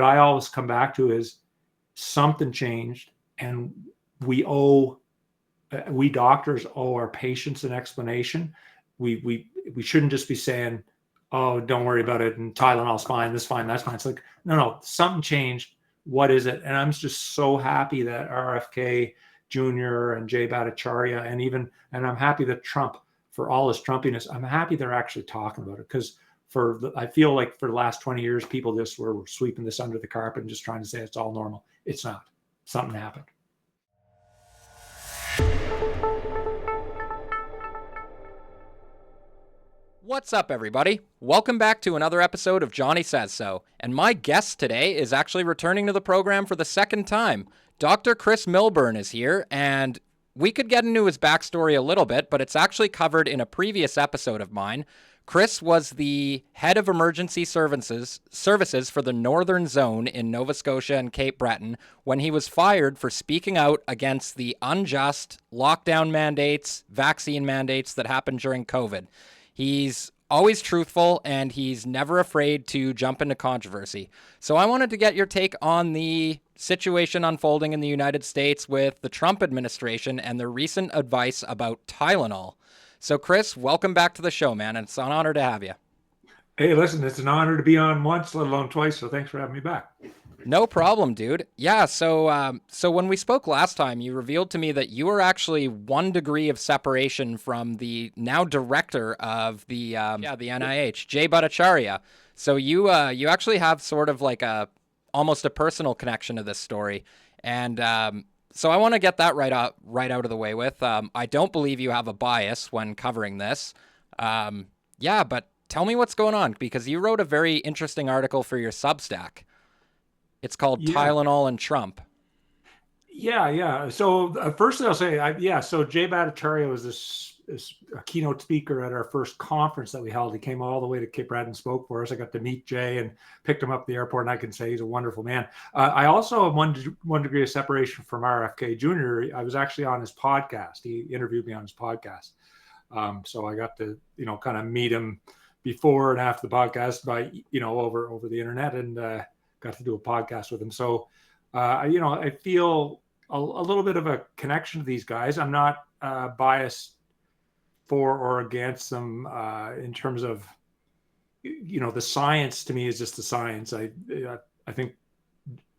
I always come back to is something changed, and we doctors owe our patients an explanation. We shouldn't just be saying, "Oh, don't worry about it," and Tylenol's fine, this fine, that's fine. It's like, no, something changed. What is it? And I'm just so happy that RFK Jr. and Jay Bhattacharya, and I'm happy that Trump, for all his Trumpiness, I'm happy they're actually talking about it, because I feel like for the last 20 years, people just were sweeping this under the carpet and just trying to say it's all normal. It's not. Something happened. What's up, everybody? Welcome back to another episode of Johnny Says So. And my guest today is actually returning to the program for the second time. Dr. Chis Milburn is here, and we could get into his backstory a little bit, but it's actually covered in a previous episode of mine. Chris was the head of emergency services for the Northern Zone in Nova Scotia and Cape Breton when he was fired for speaking out against the unjust lockdown mandates, vaccine mandates that happened during COVID. He's always truthful, and he's never afraid to jump into controversy. So I wanted to get your take on the situation unfolding in the United States with the Trump administration and the recent advice about Tylenol. So, Chris, welcome back to the show, man. It's an honor to have you. Hey, listen, it's an honor to be on once, let alone twice, so thanks for having me back. No problem, dude. Yeah, so when we spoke last time, you revealed to me that you were actually 1 degree of separation from the now director of the NIH, Jay Bhattacharya. So you actually have sort of like almost a personal connection to this story, and so I want to get that right out of the way with. I don't believe you have a bias when covering this. But tell me what's going on, because you wrote a very interesting article for your Substack. It's called Tylenol and Trump. Yeah. So firstly, I'll say, so Jay Bhattacharya was this keynote speaker at our first conference that we held. He came all the way to Cape Breton and spoke for us. I got to meet Jay and picked him up at the airport, and I can say he's a wonderful man. I also have one degree of separation from RFK Jr. I was actually on his podcast. He interviewed me on his podcast. So I got to, kind of meet him before and after the podcast by, over the internet, and got to do a podcast with him. So, I feel a little bit of a connection to these guys. I'm not biased for or against them in terms of, the science to me is just the science. I think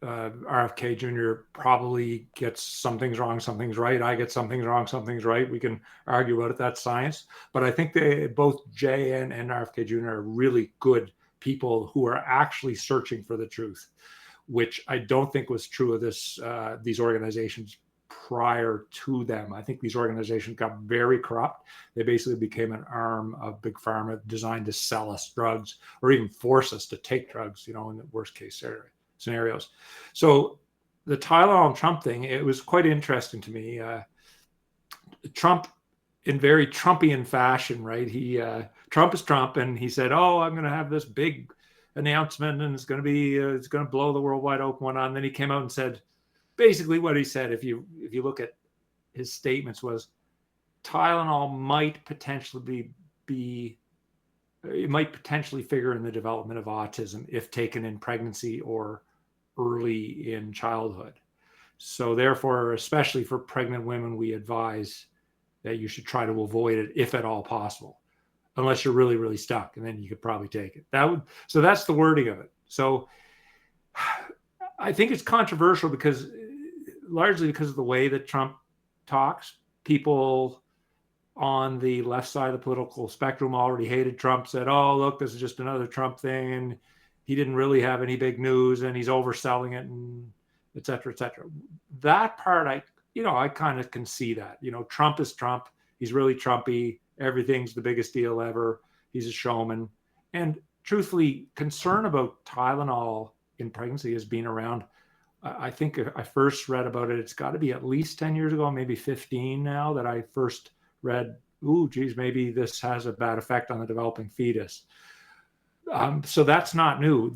RFK Jr. probably gets some things wrong, some things right. I get some things wrong, some things right. We can argue about it. That's science. But I think both Jay and RFK Jr. are really good people who are actually searching for the truth, which I don't think was true of these organizations prior to them. I think these organizations got very corrupt. They basically became an arm of Big Pharma designed to sell us drugs or even force us to take drugs, in the worst case scenarios. So the Tylenol and Trump thing, it was quite interesting to me. Trump, in very Trumpian fashion, right? Trump is Trump, and he said, "Oh, I'm going to have this big announcement, and it's going to blow the world wide open." And then he came out and said, basically what he said, if you look at his statements, was Tylenol might potentially figure in the development of autism if taken in pregnancy or early in childhood. So therefore, especially for pregnant women, we advise that you should try to avoid it if at all possible, unless you're really, really stuck, and then you could probably take it. So that's the wording of it. So I think it's controversial largely because of the way that Trump talks. People on the left side of the political spectrum already hated Trump, said, "Oh, look, this is just another Trump thing, and he didn't really have any big news, and he's overselling it," and et cetera, et cetera. That part, I kind of can see that. Trump is Trump. He's really Trumpy. Everything's the biggest deal ever. He's a showman. And truthfully, concern about Tylenol in pregnancy has been around. I think I first read about it. It's got to be at least 10 years ago, maybe 15 now, that I first read, maybe this has a bad effect on the developing fetus. So that's not new.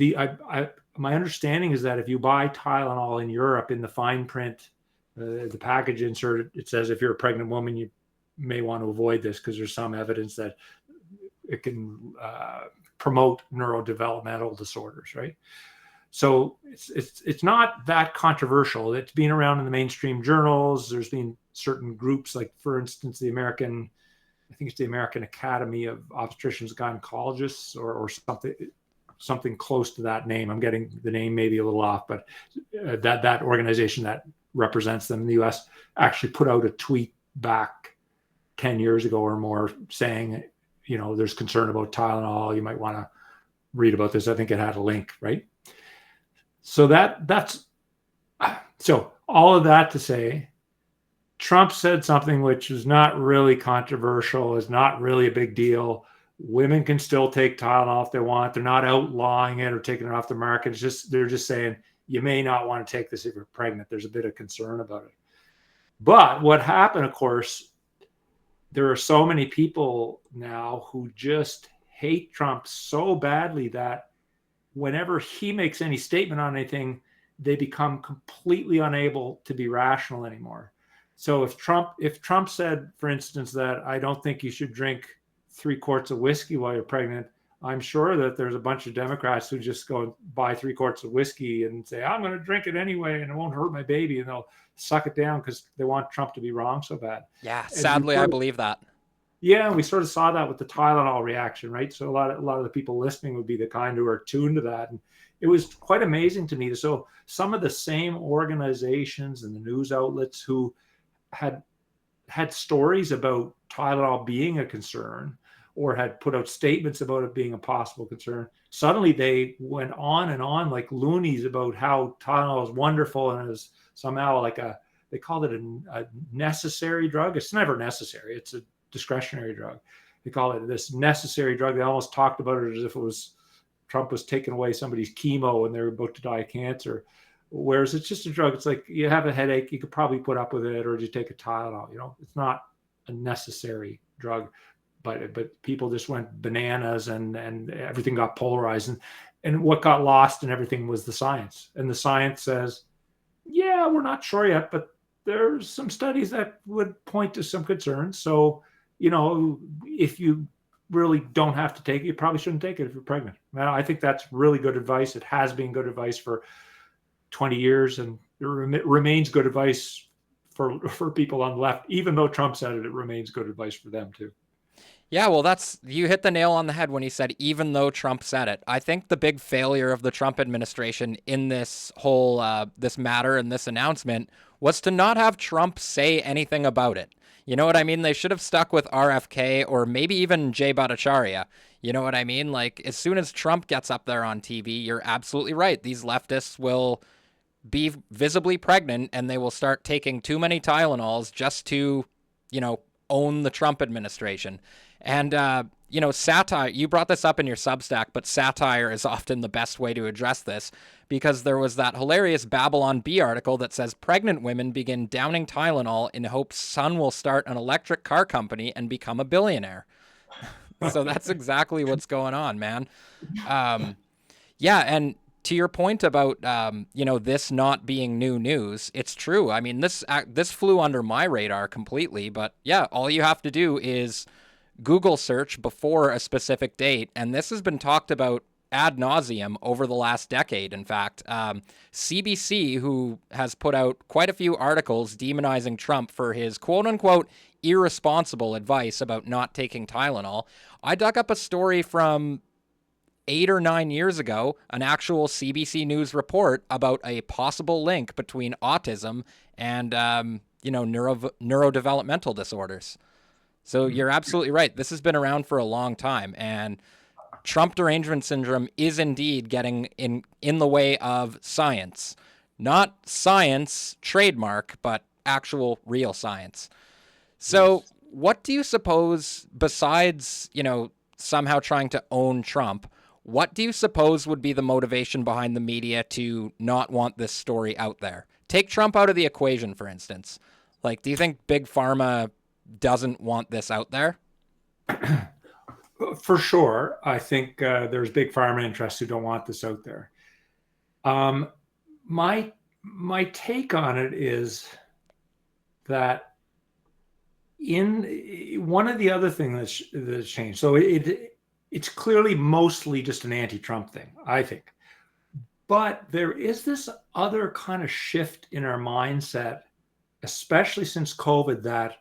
My understanding is that if you buy Tylenol in Europe, in the fine print, the package insert, it says if you're a pregnant woman, you may want to avoid this because there's some evidence that it can promote neurodevelopmental disorders, right? So it's not that controversial. It's been around in the mainstream journals. There's been certain groups, like for instance, I think it's the American Academy of Obstetricians and Gynecologists, or something close to that name. I'm getting the name maybe a little off, but that organization that represents them in the U.S. actually put out a tweet back 10 years ago or more saying, there's concern about Tylenol. You might want to read about this. I think it had a link, right? So so all of that to say, Trump said something which is not really controversial, is not really a big deal. Women can still take Tylenol if they want. They're not outlawing it or taking it off the market. They're just saying you may not want to take this if you're pregnant. There's a bit of concern about it. But what happened, of course, there are so many people now who just hate Trump so badly that whenever he makes any statement on anything, they become completely unable to be rational anymore. So if Trump said, for instance, that I don't think you should drink 3 quarts of whiskey while you're pregnant, I'm sure that there's a bunch of Democrats who just go and buy 3 quarts of whiskey and say, I'm going to drink it anyway and it won't hurt my baby. And they'll suck it down because they want Trump to be wrong so bad. Yeah, sadly, I believe that. Yeah, we sort of saw that with the Tylenol reaction, right? So a lot of the people listening would be the kind who are tuned to that. And it was quite amazing to me. So some of the same organizations and the news outlets who had stories about Tylenol being a concern or had put out statements about it being a possible concern, suddenly they went on and on like loonies about how Tylenol is wonderful and is somehow like they called it a necessary drug. It's never necessary. It's a discretionary drug. They call it this necessary drug. They almost talked about it as if Trump was taking away somebody's chemo and they're about to die of cancer. Whereas it's just a drug. It's like you have a headache, you could probably put up with it, or just take a Tylenol. It's not a necessary drug, but people just went bananas and everything got polarized. And what got lost and everything was the science. And the science says, yeah, we're not sure yet, but there's some studies that would point to some concerns. So, if you really don't have to take it, you probably shouldn't take it if you're pregnant. Now, I think that's really good advice. It has been good advice for 20 years, and it remains good advice for people on the left. Even though Trump said it, it remains good advice for them too. Yeah, well, you hit the nail on the head when he said, even though Trump said it. I think the big failure of the Trump administration in this whole, this matter and this announcement was to not have Trump say anything about it. You know what I mean? They should have stuck with RFK or maybe even Jay Bhattacharya. You know what I mean? Like, as soon as Trump gets up there on TV, you're absolutely right. These leftists will be visibly pregnant and they will start taking too many Tylenols just to, own the Trump administration. And, satire, you brought this up in your Substack, but satire is often the best way to address this because there was that hilarious Babylon Bee article that says pregnant women begin downing Tylenol in hopes son will start an electric car company and become a billionaire. So that's exactly what's going on, man. Yeah, and to your point about, this not being new news, it's true. I mean, this flew under my radar completely, but yeah, all you have to do is Google search before a specific date, and this has been talked about ad nauseum over the last decade. In fact, CBC, who has put out quite a few articles demonizing Trump for his quote-unquote irresponsible advice about not taking Tylenol, I dug up a story from 8 or 9 years ago, an actual CBC News report about a possible link between autism and, neurodevelopmental disorders. So you're absolutely right. This has been around for a long time, and Trump derangement syndrome is indeed getting in the way of science. Not science trademark, but actual real science. So what do you suppose, besides, somehow trying to own Trump, what do you suppose would be the motivation behind the media to not want this story out there? Take Trump out of the equation, for instance. Like, do you think Big Pharma doesn't want this out there? For sure. I think there's big pharma interests who don't want this out there. My take on it is that in one of the other things that's changed. So it's clearly mostly just an anti-Trump thing, I think. But there is this other kind of shift in our mindset, especially since COVID, that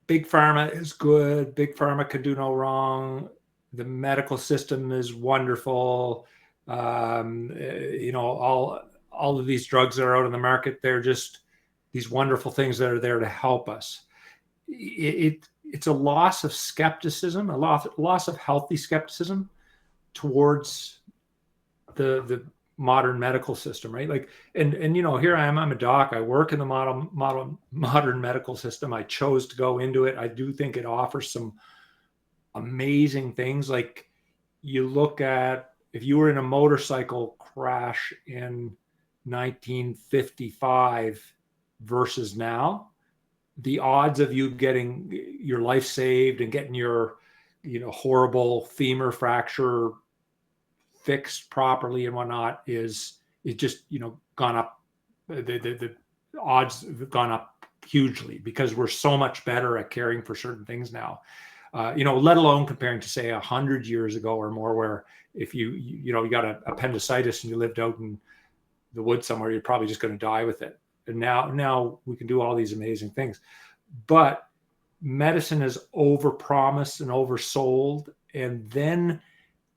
big pharma is good. Big pharma can do no wrong. The medical system is wonderful. All of these drugs that are out in the market, they're just these wonderful things that are there to help us. It's a loss of skepticism, a loss of healthy skepticism towards the modern medical system, right? Like, and here I am, I'm a doc. I work in the modern medical system. I chose to go into it. I do think it offers some amazing things. Like, you look at, if you were in a motorcycle crash in 1955 versus now, the odds of you getting your life saved and getting your, horrible femur fracture fixed properly and whatnot is just, gone up. The odds have gone up hugely because we're so much better at caring for certain things now. Let alone comparing to, say, 100 years ago or more, where if you got an appendicitis and you lived out in the woods somewhere, you're probably just going to die with it. And now we can do all these amazing things. But medicine is overpromised and oversold. And then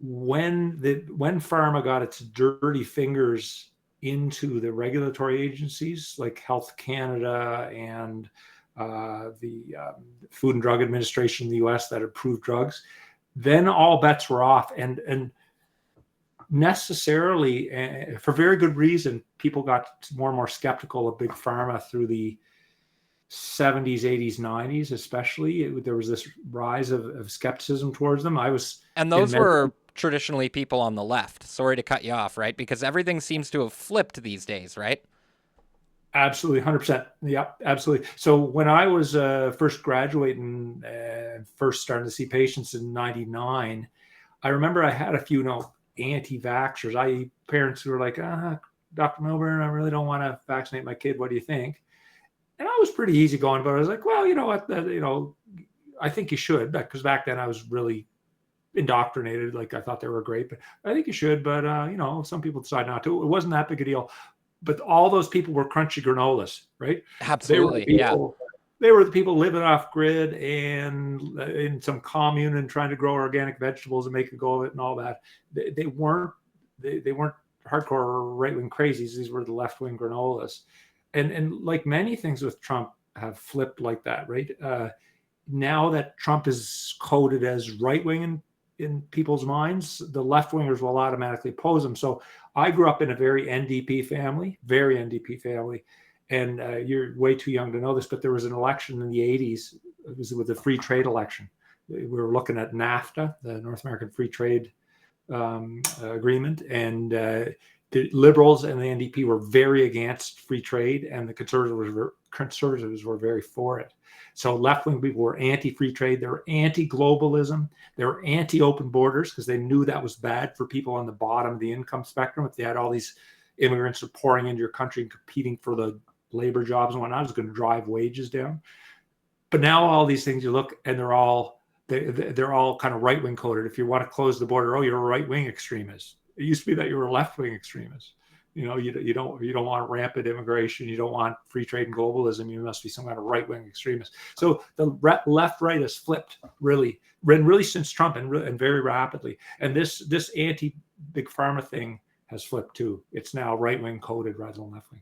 when pharma got its dirty fingers into the regulatory agencies like Health Canada and the Food and Drug Administration in the US that approved drugs, then all bets were off. And necessarily, for very good reason, people got more and more skeptical of big pharma through the 70s, 80s, 90s, especially. There was this rise of skepticism towards them. And those were traditionally people on the left. Sorry to cut you off, right? Because everything seems to have flipped these days, right? Absolutely, 100%. Yeah, absolutely. So when I was first graduating, first starting to see patients in 99, I remember I had a few, anti-vaxxers, parents who were like, Dr. Milburn, I really don't want to vaccinate my kid. What do you think? And I was pretty easygoing, but I was like, well, you know what, I think you should, because back then I was really indoctrinated. Like, I thought they were great, but I think you should. But, some people decide not to. It wasn't that big a deal. But all those people were crunchy granolas, right? Absolutely, They were the people living off grid and in some commune and trying to grow organic vegetables and make a go of it and all that. They weren't hardcore right-wing crazies. These were the left-wing granolas. And like many things with Trump have flipped like that, right? Now that Trump is coded as right-wing in people's minds, the left-wingers will automatically oppose him. So I grew up in a very NDP family. And you're way too young to know this, but there was an election in the 80s. It was with the free trade election. We were looking at NAFTA, the North American Free Trade Agreement. And the Liberals and the NDP were very against free trade, and the conservatives were very for it. So left-wing people were anti-free trade. They were anti-globalism. They were anti-open borders because they knew that was bad for people on the bottom of the income spectrum. If they had all these immigrants pouring into your country and competing for the labor jobs and whatnot, it was going to drive wages down. But now all these things, you look, and they're all kind of right-wing coded. If you want to close the border, oh, you're a right-wing extremist. It used to be that you were a left-wing extremist. You don't want rampant immigration. You don't want free trade and globalism. You must be some kind of right-wing extremist. So the left-right has flipped really since Trump, and very rapidly. And this anti-big pharma thing has flipped too. It's now right-wing coded rather than left-wing.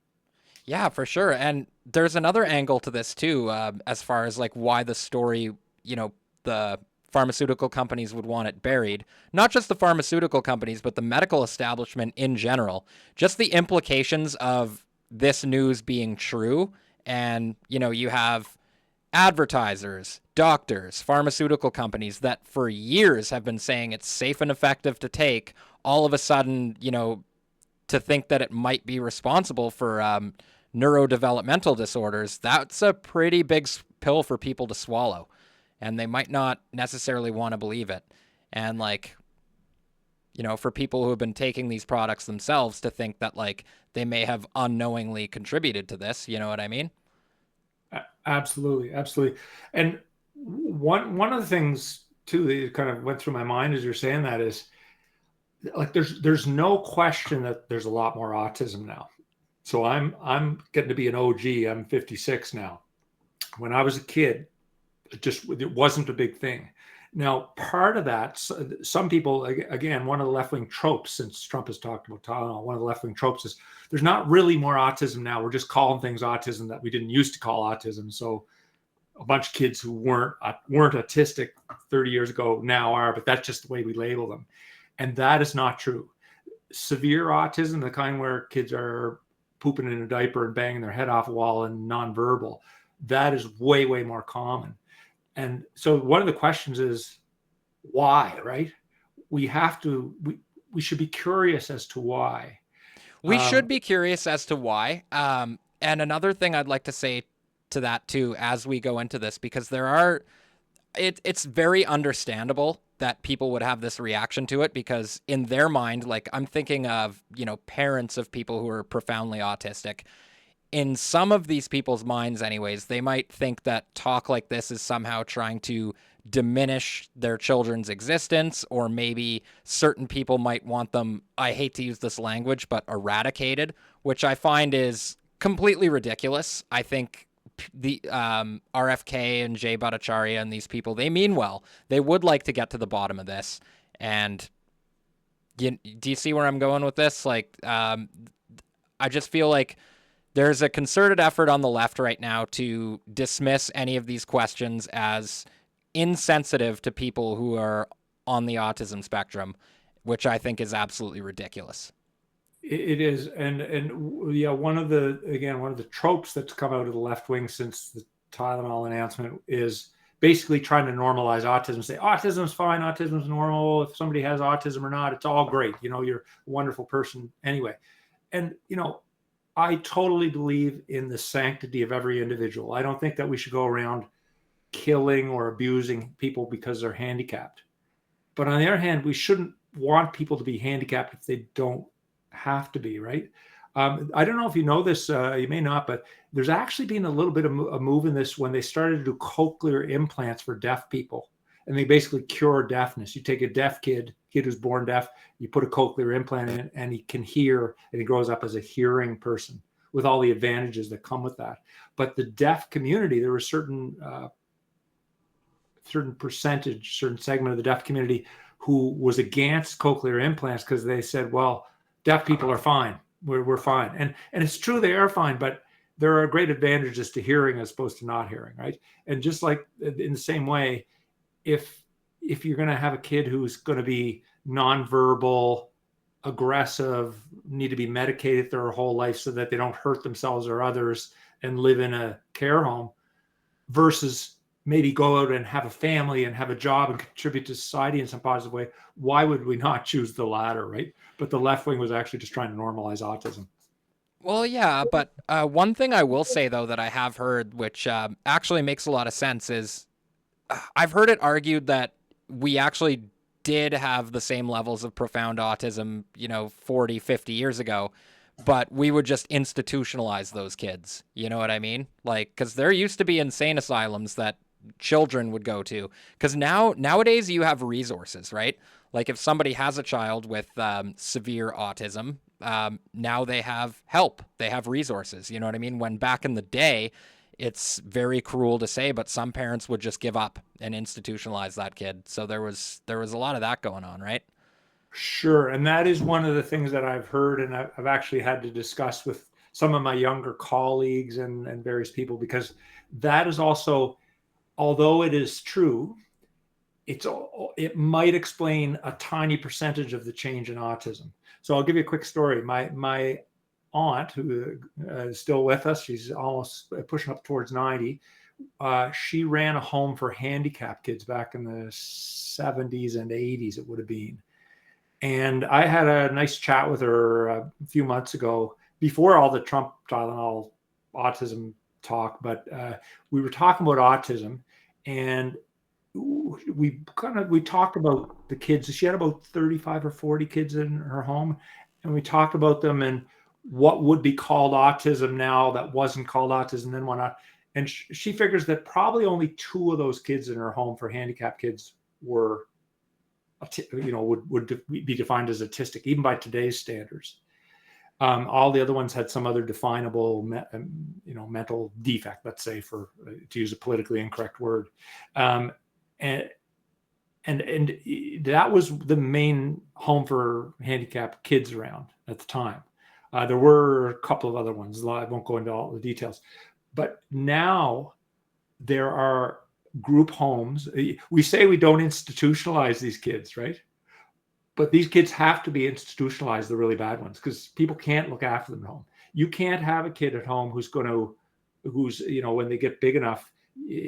Yeah, for sure. And there's another angle to this too, as far as like why the story, the pharmaceutical companies would want it buried. Not just the pharmaceutical companies, but the medical establishment in general. Just the implications of this news being true. And, you have advertisers, doctors, pharmaceutical companies that for years have been saying it's safe and effective to take. All of a sudden, to think that it might be responsible for neurodevelopmental disorders, that's a pretty big pill for people to swallow. And they might not necessarily want to believe it. And for people who have been taking these products themselves to think that they may have unknowingly contributed to this, you know what I mean? Absolutely. And one of the things too that kind of went through my mind as you're saying that is, like there's no question that there's a lot more autism now. So I'm getting to be an OG. I'm 56 now. When I was a kid, it wasn't a big thing. Now, part of that, some people, again, one of the left-wing tropes, since Trump has talked about Tylenol, one of the left-wing tropes is there's not really more autism now. We're just calling things autism that we didn't used to call autism. So a bunch of kids who weren't autistic 30 years ago now are, but that's just the way we label them. And that is not true. Severe autism, the kind where kids are pooping in a diaper and banging their head off a wall and nonverbal, that is way, way more common. And so one of the questions is why, right? We should be curious as to why. We should be curious as to why. And another thing I'd like to say to that too, as we go into this, because it's very understandable that people would have this reaction to it, because in their mind, like I'm thinking of, parents of people who are profoundly autistic. In some of these people's minds anyways, they might think that talk like this is somehow trying to diminish their children's existence, or maybe certain people might want them, I hate to use this language, but eradicated, which I find is completely ridiculous. I think the RFK and Jay Bhattacharya and these people, they mean well. They would like to get to the bottom of this. And do you see where I'm going with this? Like, I just feel like there's a concerted effort on the left right now to dismiss any of these questions as insensitive to people who are on the autism spectrum, which I think is absolutely ridiculous. It is, and yeah, one of the tropes that's come out of the left wing since the Tylenol announcement is basically trying to normalize autism. Say autism's fine, autism's normal. If somebody has autism or not, it's all great. You're a wonderful person anyway. And I totally believe in the sanctity of every individual. I don't think that we should go around killing or abusing people because they're handicapped. But on the other hand, we shouldn't want people to be handicapped if they don't have to be, right? I don't know if you know this, you may not, but there's actually been a little bit of a move in this when they started to do cochlear implants for deaf people. And they basically cure deafness. You take a deaf kid who's born deaf, you put a cochlear implant in, and he can hear, and he grows up as a hearing person with all the advantages that come with that. But the deaf community, there was certain percentage, certain segment of the deaf community who was against cochlear implants because they said, well, deaf people are fine. We're fine. And it's true, they are fine, but there are great advantages to hearing as opposed to not hearing, right? And just like in the same way, if you're going to have a kid who's going to be nonverbal, aggressive, need to be medicated their whole life so that they don't hurt themselves or others and live in a care home, versus maybe go out and have a family and have a job and contribute to society in some positive way, why would we not choose the latter, right? But the left wing was actually just trying to normalize autism. Well, yeah, but one thing I will say, though, that I have heard, which actually makes a lot of sense, is I've heard it argued that we actually did have the same levels of profound autism, 40, 50 years ago, but we would just institutionalize those kids. You know what I mean? Like, because there used to be insane asylums that children would go to. Because nowadays you have resources, right? Like if somebody has a child with severe autism, now they have help. They have resources. You know what I mean? When back in the day, it's very cruel to say, but some parents would just give up and institutionalize that kid. So there was a lot of that going on, right? Sure. And that is one of the things that I've heard, and I've actually had to discuss with some of my younger colleagues and various people, because that is also, although it is true, it might explain a tiny percentage of the change in autism. So I'll give you a quick story. My aunt, who is still with us, she's almost pushing up towards 90. She ran a home for handicapped kids back in the 70s and 80s, it would have been. And I had a nice chat with her a few months ago, before all the Trump Tylenol autism talk, but we were talking about autism, and we talked about the kids. She had about 35 or 40 kids in her home, and we talked about them and what would be called autism now that wasn't called autism, then whatnot. And she figures that probably only 2 of those kids in her home for handicapped kids were would be defined as autistic, even by today's standards. All the other ones had some other definable, mental defect, let's say, to use a politically incorrect word. And that was the main home for handicapped kids around at the time. There were a couple of other ones. I won't go into all the details. But now there are group homes. We say we don't institutionalize these kids, right? But these kids have to be institutionalized, the really bad ones, because people can't look after them at home. You can't have a kid at home who's when they get big enough,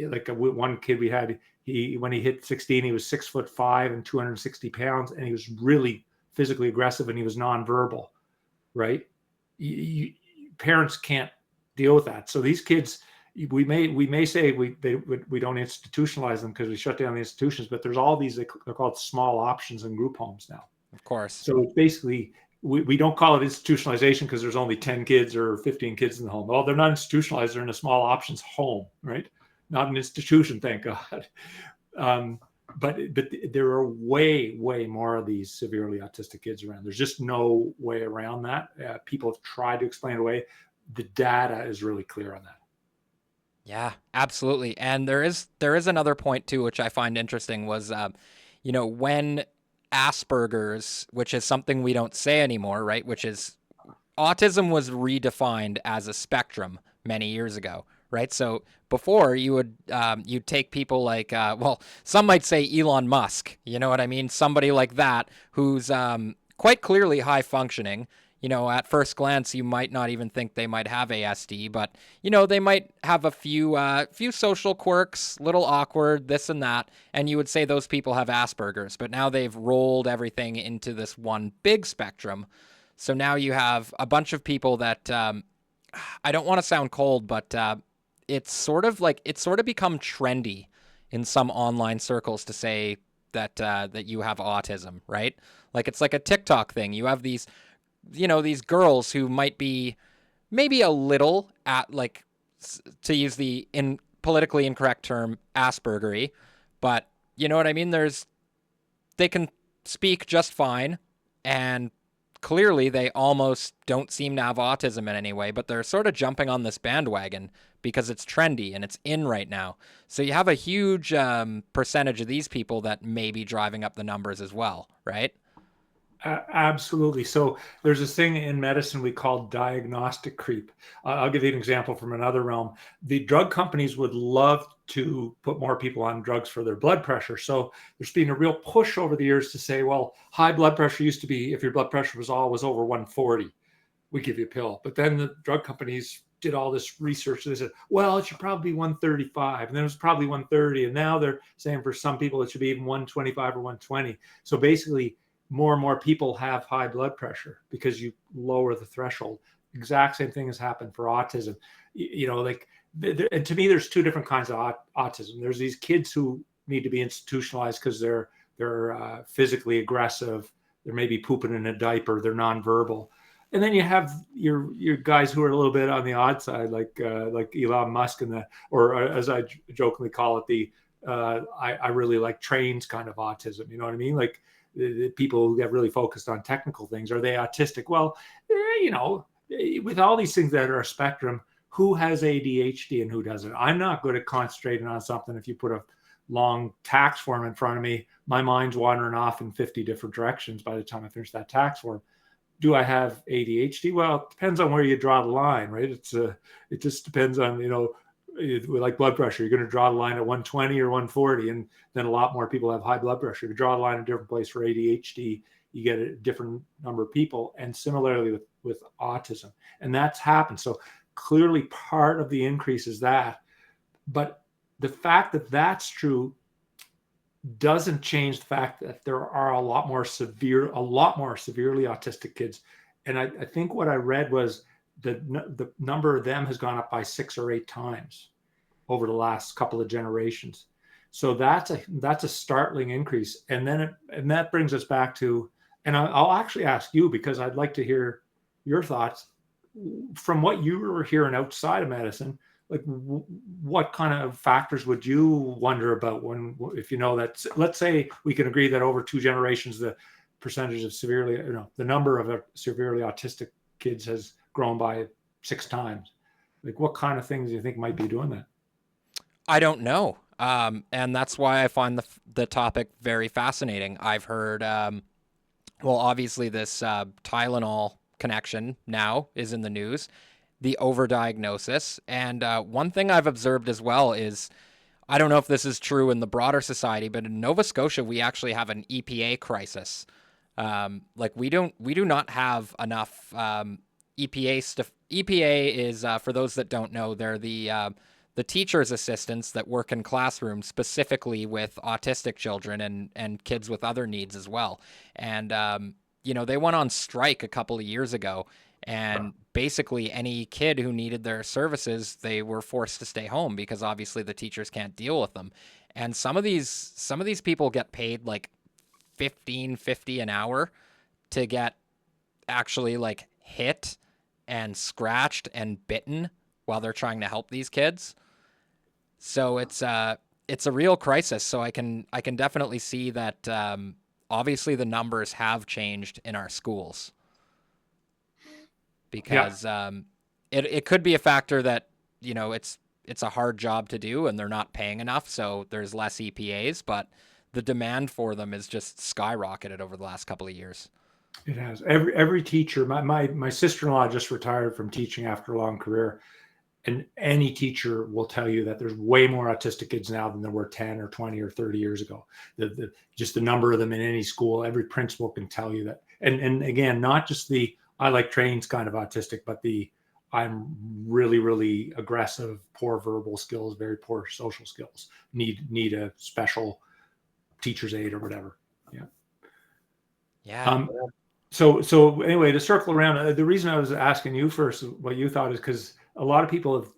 like one kid we had, when he hit 16, he was 6'5" and 260 pounds, and he was really physically aggressive, and he was nonverbal, right? Parents can't deal with that. So these kids, we may say we don't institutionalize them because we shut down the institutions, but there's all these, they're called small options in group homes now. Of course. So basically, we don't call it institutionalization because there's only 10 kids or 15 kids in the home. Well, they're not institutionalized. They're in a small options home, right? Not an institution, thank God. But there are way more of these severely autistic kids around. There's just no way around that. People have tried to explain it away. The data is really clear on that. Yeah, absolutely. And there is another point too, which I find interesting, was, when Asperger's, which is something we don't say anymore, right? Which is, autism was redefined as a spectrum many years ago, right? So before you'd take people like, some might say Elon Musk, you know what I mean? Somebody like that who's quite clearly high functioning. At first glance, you might not even think they might have ASD, but, they might have a few social quirks, little awkward, this and that, and you would say those people have Asperger's. But now they've rolled everything into this one big spectrum. So now you have a bunch of people that, I don't want to sound cold, but it's sort of become trendy in some online circles to say that you have autism, right? Like, it's like a TikTok thing. You have these girls who might be maybe a little to use the politically incorrect term, Aspergery, but you know what I mean? They can speak just fine, and clearly they almost don't seem to have autism in any way, but they're sort of jumping on this bandwagon because it's trendy and it's in right now. So you have a huge percentage of these people that may be driving up the numbers as well, right? Absolutely. So there's this thing in medicine we call diagnostic creep. I'll give you an example from another realm. The drug companies would love to put more people on drugs for their blood pressure. So there's been a real push over the years to say, well, high blood pressure used to be, if your blood pressure was always over 140, we give you a pill. But then the drug companies did all this research. They said, well, it should probably be 135. And then it was probably 130. And now they're saying for some people, it should be even 125 or 120. So basically, more and more people have high blood pressure because you lower the threshold. Exact same thing has happened for autism. And to me, there's two different kinds of autism. There's these kids who need to be institutionalized because they're physically aggressive. They're maybe pooping in a diaper. They're nonverbal. And then you have your guys who are a little bit on the odd side, like Elon Musk or as I jokingly call it, I really like trains kind of autism. You know what I mean? Like, the people who get really focused on technical things. Are they autistic? Well, with all these things that are a spectrum, who has ADHD and who doesn't? I'm not good at concentrating on something. If you put a long tax form in front of me, my mind's wandering off in 50 different directions by the time I finish that tax form. Do I have ADHD? Well, it depends on where you draw the line, right? It just depends on, like blood pressure, you're going to draw the line at 120 or 140, and then a lot more people have high blood pressure. If you draw the line at a different place for ADHD, you get a different number of people. And similarly with autism, and that's happened. So clearly part of the increase is that, but the fact that that's true doesn't change the fact that there are a lot more severely autistic kids. And I think what I read was the number of them has gone up by 6 or 8 times over the last couple of generations. So that's a startling increase. And that brings us back to, and I'll actually ask you, because I'd like to hear your thoughts from what you were hearing outside of medicine. like what kind of factors would you wonder about if you know that, let's say we can agree that over 2 generations, the percentage of the number of severely autistic kids has grown by 6 times. Like what kind of things do you think might be doing that? I don't know. And that's why I find the topic very fascinating. I've heard, well, obviously this Tylenol connection now is in the news, the overdiagnosis. And one thing I've observed as well is, I don't know if this is true in the broader society, but in Nova Scotia, we actually have an EPA crisis. Like we do not have enough EPA stuff. EPA is, for those that don't know, they're the teacher's assistants that work in classrooms specifically with autistic children and kids with other needs as well. And, they went on strike a couple of years ago, and basically any kid who needed their services, they were forced to stay home because obviously the teachers can't deal with them. And some of these people get paid like $15.50 an hour to get actually like hit and scratched and bitten while they're trying to help these kids. So it's a real crisis. So I can definitely see that obviously the numbers have changed in our schools, because it could be a factor that it's a hard job to do and they're not paying enough, so there's less EPAs, but the demand for them is just skyrocketed over the last couple of years. It has. Every teacher, my sister-in-law just retired from teaching after a long career, and any teacher will tell you that there's way more autistic kids now than there were 10 or 20 or 30 years ago. Just the number of them in any school, every principal can tell you that. And again, not just the I like trains kind of autistic, but the I'm really, really aggressive, poor verbal skills, very poor social skills, need a special teacher's aide or whatever. Yeah. Yeah. So anyway, to circle around, the reason I was asking you first what you thought is because a lot of people have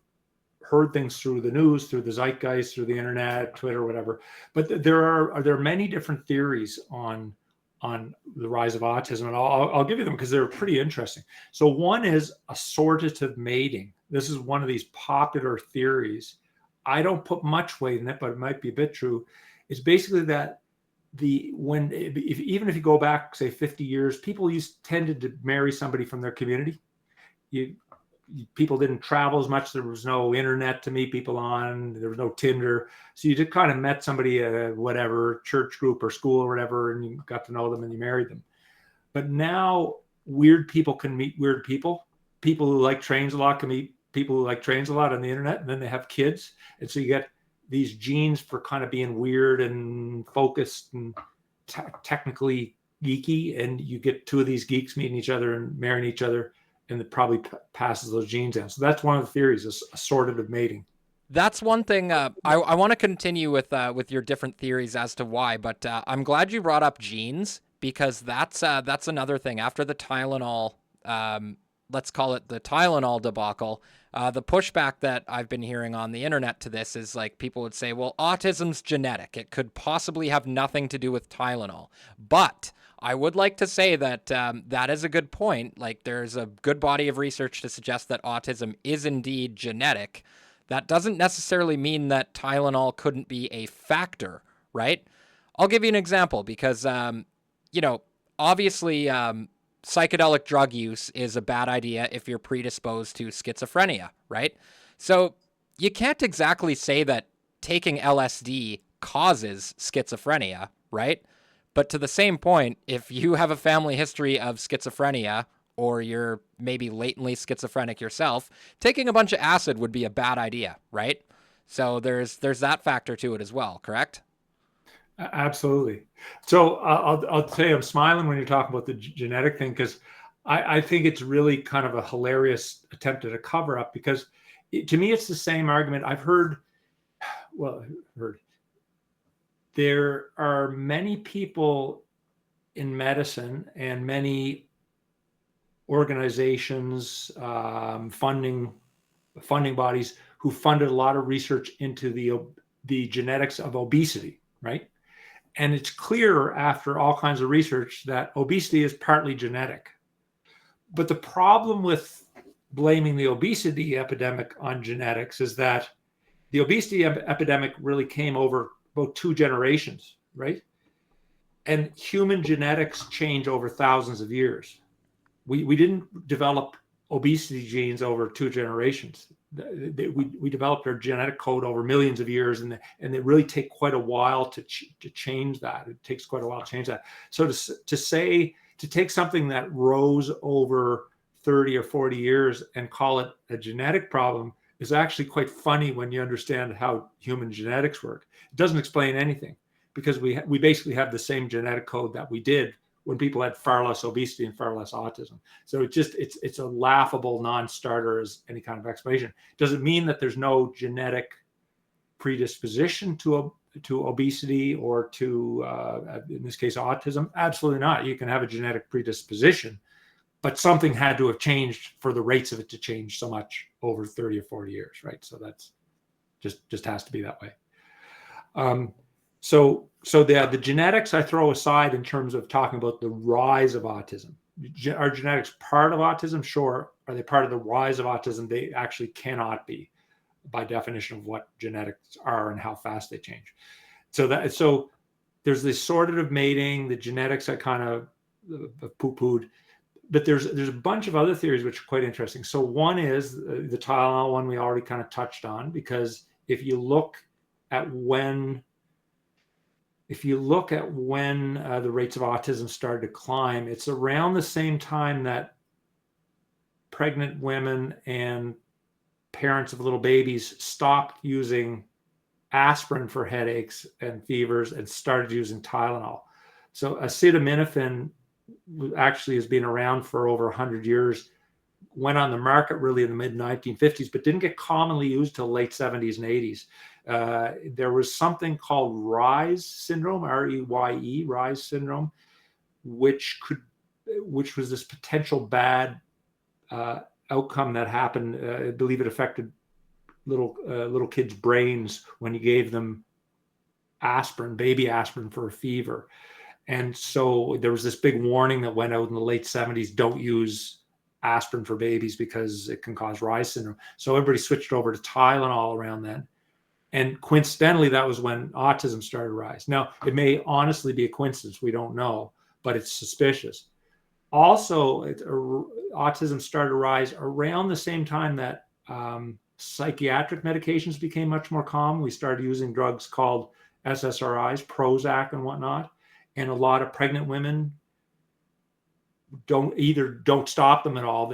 heard things through the news, through the zeitgeist, through the internet, Twitter, whatever. But there are many different theories on the rise of autism, and I'll give you them because they're pretty interesting. So one is assortative mating. This is one of these popular theories. I don't put much weight in it, but it might be a bit true. It's basically that even if you go back, say 50 years, people tended to marry somebody from their community. People didn't travel as much. There was no internet to meet people on. There was no Tinder. So you just kind of met somebody at a whatever church group or school or whatever, and you got to know them and you married them. But now weird people can meet weird people. People who like trains a lot can meet people who like trains a lot on the internet, and then they have kids. And so you get these genes for kind of being weird and focused and technically geeky, and you get 2 of these geeks meeting each other and marrying each other, and it probably passes those genes down. So that's one of the theories, is assortative mating. That's one thing. I want to continue with your different theories as to why, but I'm glad you brought up genes, because that's another thing. After the Tylenol, let's call it the Tylenol debacle, the pushback that I've been hearing on the internet to this is like people would say, well, autism's genetic. It could possibly have nothing to do with Tylenol. But I would like to say that that is a good point. Like, there's a good body of research to suggest that autism is indeed genetic. That doesn't necessarily mean that Tylenol couldn't be a factor, right? I'll give you an example because, obviously psychedelic drug use is a bad idea if you're predisposed to schizophrenia, right? So you can't exactly say that taking LSD causes schizophrenia, right? But to the same point, if you have a family history of schizophrenia, or you're maybe latently schizophrenic yourself, taking a bunch of acid would be a bad idea, right? So there's that factor to it as well, correct? Absolutely. So I'll say I'm smiling when you're talking about the genetic thing, because I think it's really kind of a hilarious attempt at a cover up, because to me it's the same argument I've heard. There are many people in medicine and many organizations, funding bodies, who funded a lot of research into the genetics of obesity, right? And it's clear after all kinds of research that obesity is partly genetic. But the problem with blaming the obesity epidemic on genetics is that the obesity epidemic really came over about 2 generations, right? And human genetics change over thousands of years. We didn't develop obesity genes over 2 generations. We developed our genetic code over millions of years, and it really take quite a while to change that. It takes quite a while to change that. So to take something that rose over 30 or 40 years and call it a genetic problem is actually quite funny when you understand how human genetics work. It doesn't explain anything, because we basically have the same genetic code that we did when people had far less obesity and far less autism. So it's a laughable non-starter as any kind of explanation. Does it mean that there's no genetic predisposition to obesity or to, in this case, autism? Absolutely not. You can have a genetic predisposition, but something had to have changed for the rates of it to change so much over 30 or 40 years, right? So that's just has to be that way. So the genetics I throw aside in terms of talking about the rise of autism. Are genetics part of autism? Sure. Are they part of the rise of autism? They actually cannot be, by definition of what genetics are and how fast they change. So there's this sortative mating, the genetics I kind of poo-pooed, but there's a bunch of other theories which are quite interesting. So one is the Tylenol one we already kind of touched on, because if you look at when the rates of autism started to climb, it's around the same time that pregnant women and parents of little babies stopped using aspirin for headaches and fevers and started using Tylenol. So acetaminophen actually has been around for over 100 years, went on the market really in the mid 1950s, but didn't get commonly used till late 70s and 80s. There was something called Reye's syndrome, R-E-Y-E, Reye's syndrome, which was this potential bad outcome that happened. I believe it affected little kids' brains when you gave them aspirin, baby aspirin, for a fever. And so there was this big warning that went out in the late 70s: don't use aspirin for babies because it can cause Reye's syndrome. So everybody switched over to Tylenol around then. And coincidentally, that was when autism started to rise. Now, it may honestly be a coincidence. We don't know, but it's suspicious. Also, autism started to rise around the same time that psychiatric medications became much more common. We started using drugs called SSRIs, Prozac and whatnot. And a lot of pregnant women don't stop them at all,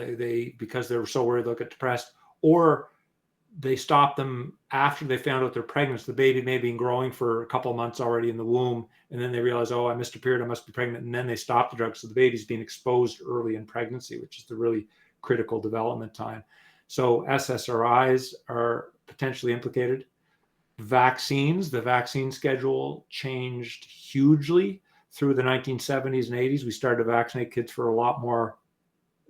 because they were so worried they'll get depressed, or they stop them after they found out they're pregnant. So the baby may have been growing for a couple of months already in the womb, and then they realize, oh, I missed a period, I must be pregnant, and then they stop the drug. So the baby's being exposed early in pregnancy, which is the really critical development time. So SSRIs are potentially implicated. Vaccines, the vaccine schedule changed hugely through the 1970s and 80s. We started to vaccinate kids for a lot more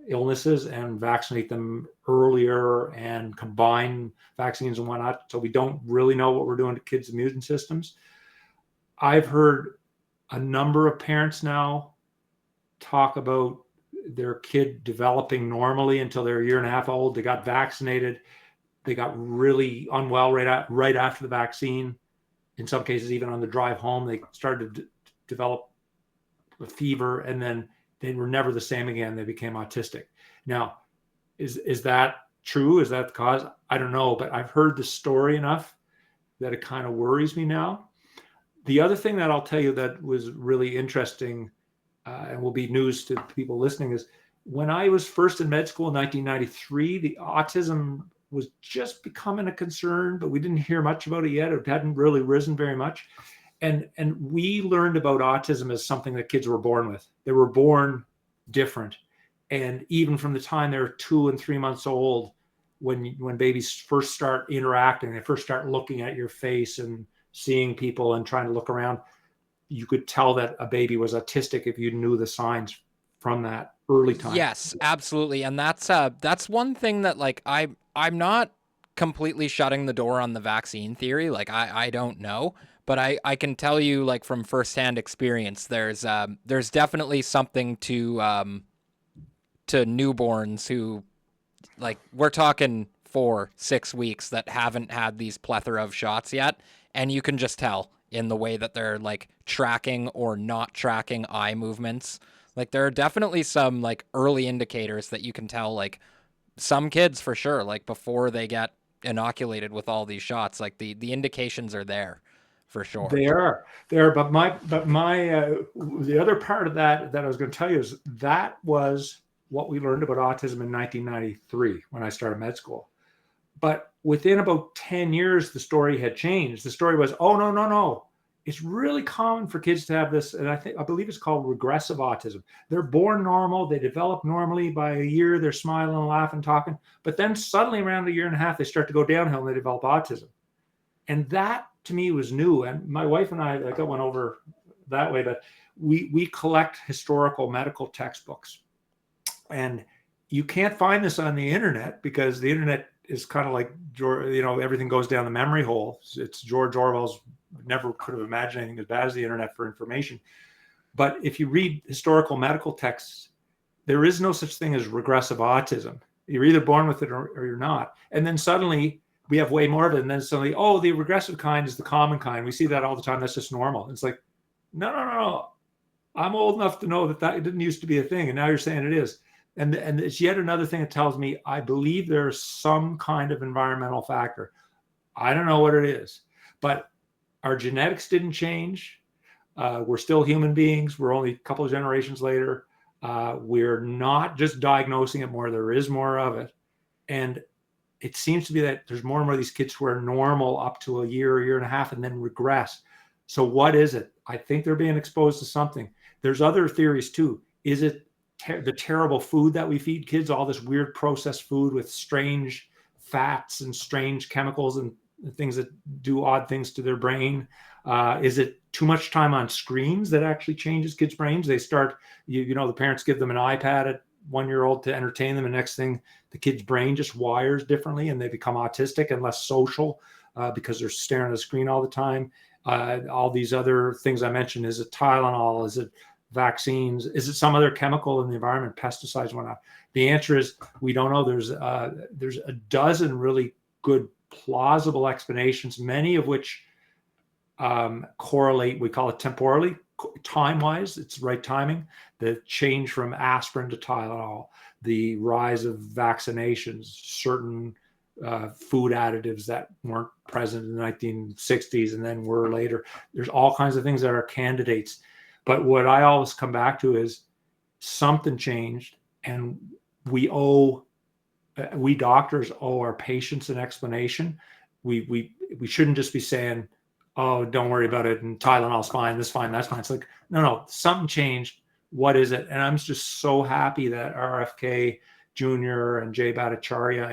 illnesses and vaccinate them earlier and combine vaccines and whatnot. So we don't really know what we're doing to kids' immune systems. I've heard a number of parents now talk about their kid developing normally until they're a year and a half old. They got vaccinated. They got really unwell right after the vaccine. In some cases, even on the drive home, they started to develop a fever, and then they were never the same again. They became autistic. Now, is that true? Is that the cause? I don't know, but I've heard the story enough that it kind of worries me now. The other thing that I'll tell you that was really interesting and will be news to people listening is when I was first in med school in 1993, the autism was just becoming a concern, but we didn't hear much about it yet. It hadn't really risen very much. And we learned about autism as something that kids were born with. They were born different. And even from the time they're 2 and 3 months old, when babies first start interacting, they first start looking at your face and seeing people and trying to look around, you could tell that a baby was autistic if you knew the signs from that early time. Yes, absolutely. And that's one thing that, like, I'm not completely shutting the door on the vaccine theory. Like, I don't know, but I can tell you, like, from firsthand experience, there's definitely something to newborns who like we're talking 4-6 weeks that haven't had these plethora of shots yet, and you can just tell in the way that they're like tracking or not tracking eye movements. Like there are definitely some like early indicators that you can tell, like some kids for sure, like before they get inoculated with all these shots, like the indications are there for sure. They are, but my the other part of that I was going to tell you is that was what we learned about autism in 1993 when I started med school. But within about 10 years, the story had changed. The story was, oh, no, no, no. It's really common for kids to have this, and I believe it's called regressive autism. They're born normal, they develop normally. By a year, they're smiling, laughing, talking. But then suddenly around a year and a half, they start to go downhill and they develop autism. And that to me was new. And my wife and I went over that way, but we collect historical medical textbooks. And you can't find this on the internet because the internet is kind of like, everything goes down the memory hole. It's George Orwell's never could have imagined anything as bad as the internet for information. But if you read historical medical texts, there is no such thing as regressive autism. You're either born with it or you're not. And then suddenly we have way more of it. And then suddenly, oh, the regressive kind is the common kind. We see that all the time. That's just normal. It's like, no, no, no, no. I'm old enough to know that it didn't used to be a thing. And now you're saying it is. And it's yet another thing that tells me I believe there's some kind of environmental factor. I don't know what it is, but our genetics didn't change. We're still human beings. We're only a couple of generations later. We're not just diagnosing it more. There is more of it. And it seems to be that there's more and more of these kids who are normal up to a year and a half, and then regress. So what is it? I think they're being exposed to something. There's other theories too. Is it the terrible food that we feed kids, all this weird processed food with strange fats and strange chemicals and things that do odd things to their brain? Is it too much time on screens that actually changes kids' brains? They start, the parents give them an iPad at 1-year-old to entertain them, and next thing, the kid's brain just wires differently and they become autistic and less social because they're staring at the screen all the time. All these other things I mentioned. Is it Tylenol? Is it vaccines? Is it some other chemical in the environment, pesticides, whatnot? The answer is we don't know. There's a dozen really good plausible explanations, many of which correlate. We call it temporally, time-wise. It's right timing. The change from aspirin to Tylenol, the rise of vaccinations, certain food additives that weren't present in the 1960s and then were later. There's all kinds of things that are candidates. But what I always come back to is something changed, and we doctors owe our patients an explanation. We shouldn't just be saying, oh, don't worry about it, and Tylenol's fine, this fine, that's fine. It's like, no, something changed. What is it? And I'm just so happy that RFK Jr. and Jay Bhattacharya,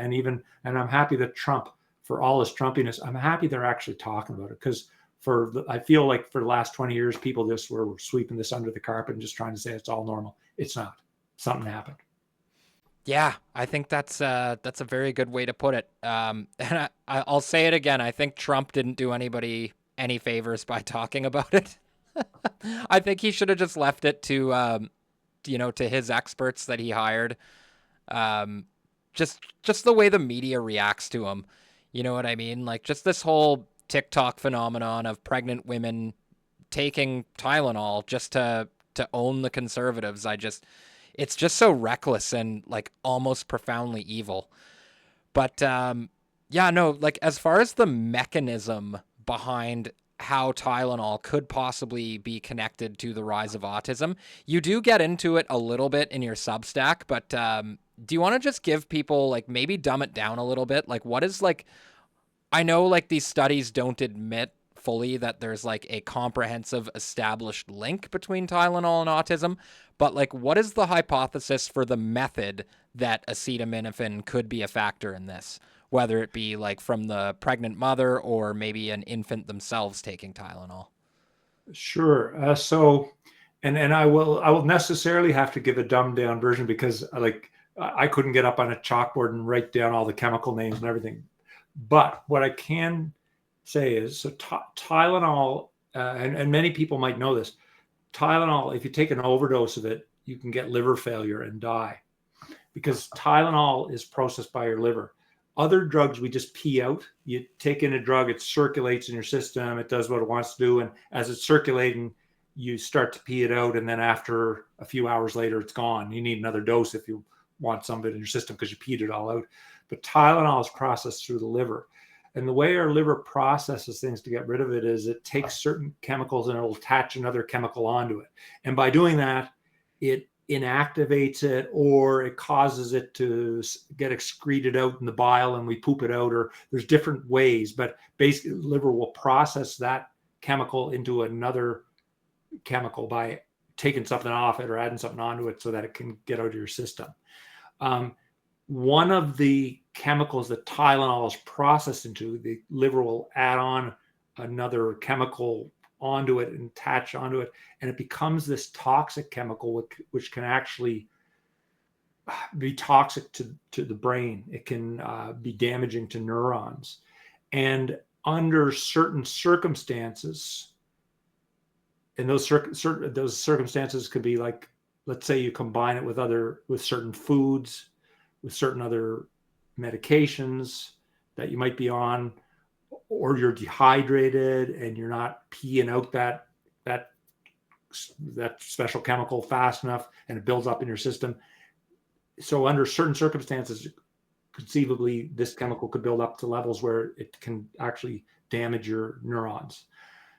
and I'm happy that Trump, for all his Trumpiness, I'm happy they're actually talking about it, because I feel like for the last 20 years, people just were sweeping this under the carpet and just trying to say it's all normal. It's not. Something happened. Yeah, I think that's a very good way to put it. And I'll say it again. I think Trump didn't do anybody any favors by talking about it. I think he should have just left it to, to his experts that he hired. Just the way the media reacts to him. You know what I mean? Like just this whole TikTok phenomenon of pregnant women taking Tylenol just to own the conservatives. It's just so reckless and like almost profoundly evil. But yeah, no, like as far as the mechanism behind how Tylenol could possibly be connected to the rise of autism, you do get into it a little bit in your Substack, but do you want to just give people, like, maybe dumb it down a little bit? Like, what is, like, I know like these studies don't admit fully that there's like a comprehensive established link between Tylenol and autism, but like what is the hypothesis for the method that acetaminophen could be a factor in this, whether it be like from the pregnant mother or maybe an infant themselves taking Tylenol? Sure. And I will necessarily have to give a dumbed down version because I couldn't get up on a chalkboard and write down all the chemical names and everything. But what I can say is, so Tylenol, and many people might know this, Tylenol, if you take an overdose of it, you can get liver failure and die. because Tylenol is processed by your liver. Other drugs we just pee out. You take in a drug, it circulates in your system, it does what it wants to do, and as it's circulating, you start to pee it out, and then after a few hours later, it's gone. You need another dose if you want some of it in your system because you peed it all out. But Tylenol is processed through the liver. And the way our liver processes things to get rid of it is it takes certain chemicals and it will attach another chemical onto it. And by doing that, it inactivates it, or it causes it to get excreted out in the bile and we poop it out, or there's different ways. But basically, the liver will process that chemical into another chemical by taking something off it or adding something onto it so that it can get out of your system. One of the chemicals that Tylenol is processed into, the liver will add on another chemical onto it and attach onto it, and it becomes this toxic chemical which can actually be toxic to the brain. It can be damaging to neurons. And under certain circumstances, and those circumstances could be like, let's say you combine it with certain foods, with certain other medications that you might be on, or you're dehydrated and you're not peeing out that special chemical fast enough and it builds up in your system. So under certain circumstances, conceivably, this chemical could build up to levels where it can actually damage your neurons.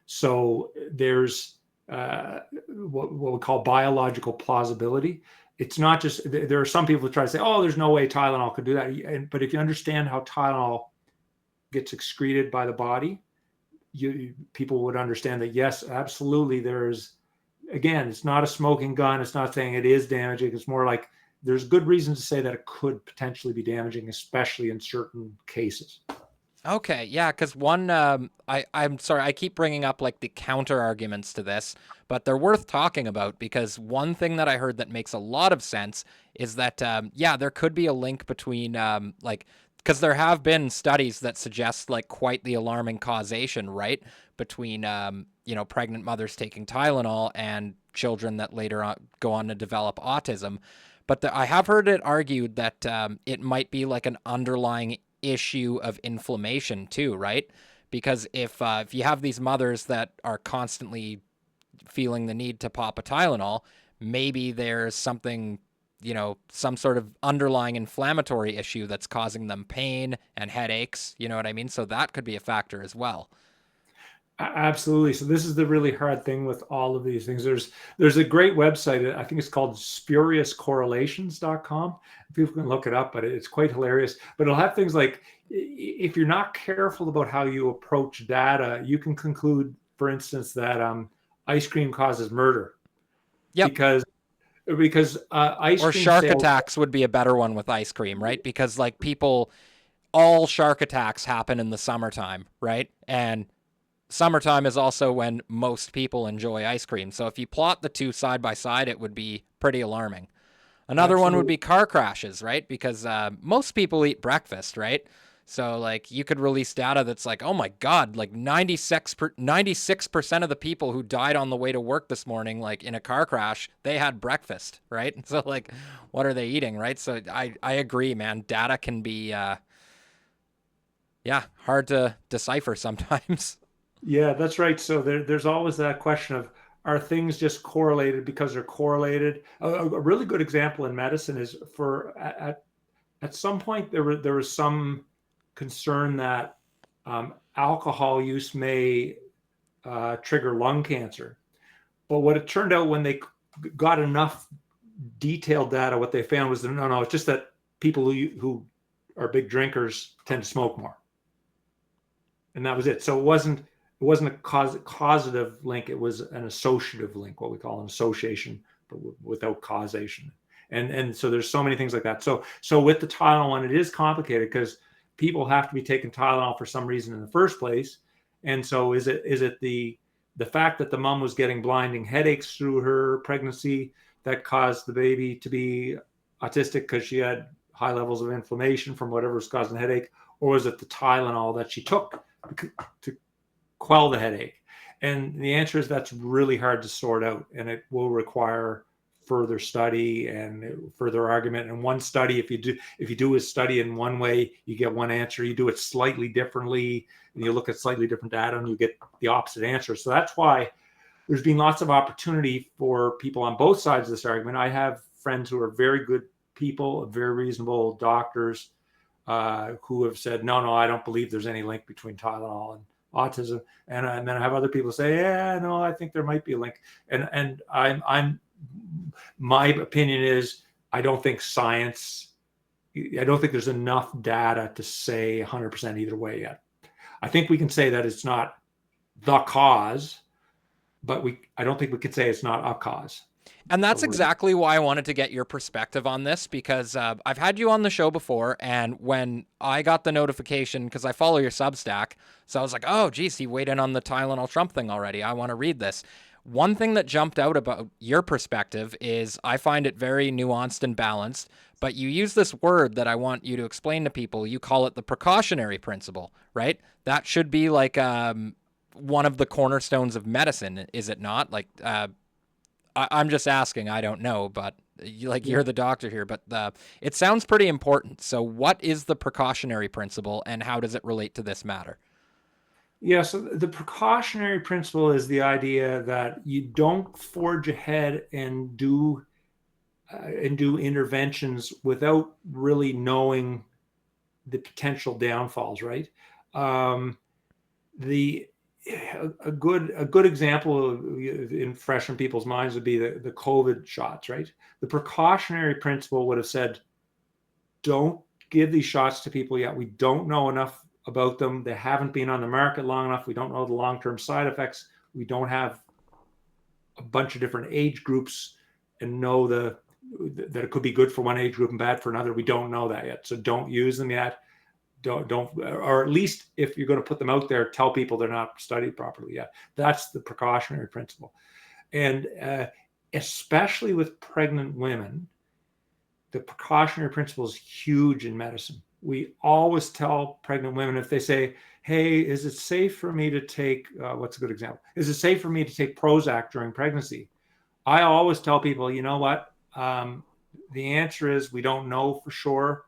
So there's what we call biological plausibility. It's not just, there are some people who try to say, oh, there's no way Tylenol could do that. But if you understand how Tylenol gets excreted by the body, people would understand that, yes, absolutely, again, it's not a smoking gun. It's not saying it is damaging. It's more like there's good reason to say that it could potentially be damaging, especially in certain cases. Okay, yeah, because one, I'm sorry, I keep bringing up like the counter arguments to this, but they're worth talking about, because one thing that I heard that makes a lot of sense is that, yeah, there could be a link between, because there have been studies that suggest like quite the alarming causation, right, between, pregnant mothers taking Tylenol and children that later on go on to develop autism. But I have heard it argued that it might be like an underlying issue of inflammation too, right? Because if you have these mothers that are constantly feeling the need to pop a Tylenol, maybe there's something, some sort of underlying inflammatory issue that's causing them pain and headaches, you know what I mean? So that could be a factor as well. Absolutely. So this is the really hard thing with all of these things. There's a great website. I think it's called spuriouscorrelations.com. People can look it up, but it's quite hilarious. But it'll have things like, if you're not careful about how you approach data, you can conclude, for instance, that ice cream causes murder. Yep. Because ice or cream shark sales, attacks would be a better one with ice cream, right? Because like all shark attacks happen in the summertime, right? And summertime is also when most people enjoy ice cream. So if you plot the two side by side, it would be pretty alarming. Another one would be car crashes, right? Because most people eat breakfast, right? So like you could release data that's like, oh my God, like 96% of the people who died on the way to work this morning, like in a car crash, they had breakfast, right? So like, what are they eating, right? So I agree, man. Data can be, hard to decipher sometimes. yeah, that's right. So there's always that question of, are things just correlated because they're correlated? A really good example in medicine is at some point there was some concern that alcohol use may trigger lung cancer. But what it turned out when they got enough detailed data, what they found was that no, it's just that people who are big drinkers tend to smoke more, and that was it. So it wasn't a causative link. It was an associative link, what we call an association, but without causation. And so there's so many things like that. So with the Tylenol one, it is complicated because people have to be taking Tylenol for some reason in the first place. And so is it the fact that the mom was getting blinding headaches through her pregnancy that caused the baby to be autistic because she had high levels of inflammation from whatever was causing the headache? Or was it the Tylenol that she took to quell the headache? And the answer is that's really hard to sort out, and it will require further study and further argument. And one study, if you do a study in one way, you get one answer. You do it slightly differently, and you look at slightly different data, and you get the opposite answer. So that's why there's been lots of opportunity for people on both sides of this argument. I have friends who are very good people, very reasonable doctors, who have said, no, I don't believe there's any link between Tylenol and autism. And then I have other people say, yeah, no, I think there might be a link. And my opinion is, I don't think there's enough data to say 100% either way yet. I think we can say that it's not the cause, but I don't think we can say it's not a cause. And that's exactly why I wanted to get your perspective on this, because I've had you on the show before, and when I got the notification, because I follow your Substack, so I was like, oh, geez, he weighed in on the Tylenol Trump thing already. I want to read this. One thing that jumped out about your perspective is I find it very nuanced and balanced, but you use this word that I want you to explain to people. You call it the precautionary principle, right? That should be like one of the cornerstones of medicine, is it not? Like, I'm just asking. I don't know, but you're the doctor here. But it sounds pretty important. So, what is the precautionary principle, and how does it relate to this matter? Yeah. So the precautionary principle is the idea that you don't forge ahead and do interventions without really knowing the potential downfalls. Right. A good example in fresh in people's minds would be the COVID shots, right? The precautionary principle would have said, don't give these shots to people yet. We don't know enough about them. They haven't been on the market long enough. We don't know the long-term side effects. We don't have a bunch of different age groups and know that it could be good for one age group and bad for another. We don't know that yet. So don't use them yet. Don't, or at least if you're going to put them out there, tell people they're not studied properly yet. That's the precautionary principle. And especially with pregnant women, the precautionary principle is huge in medicine. We always tell pregnant women, if they say, hey, is it safe for me to take, what's a good example? Is it safe for me to take Prozac during pregnancy? I always tell people, you know what? The answer is we don't know for sure,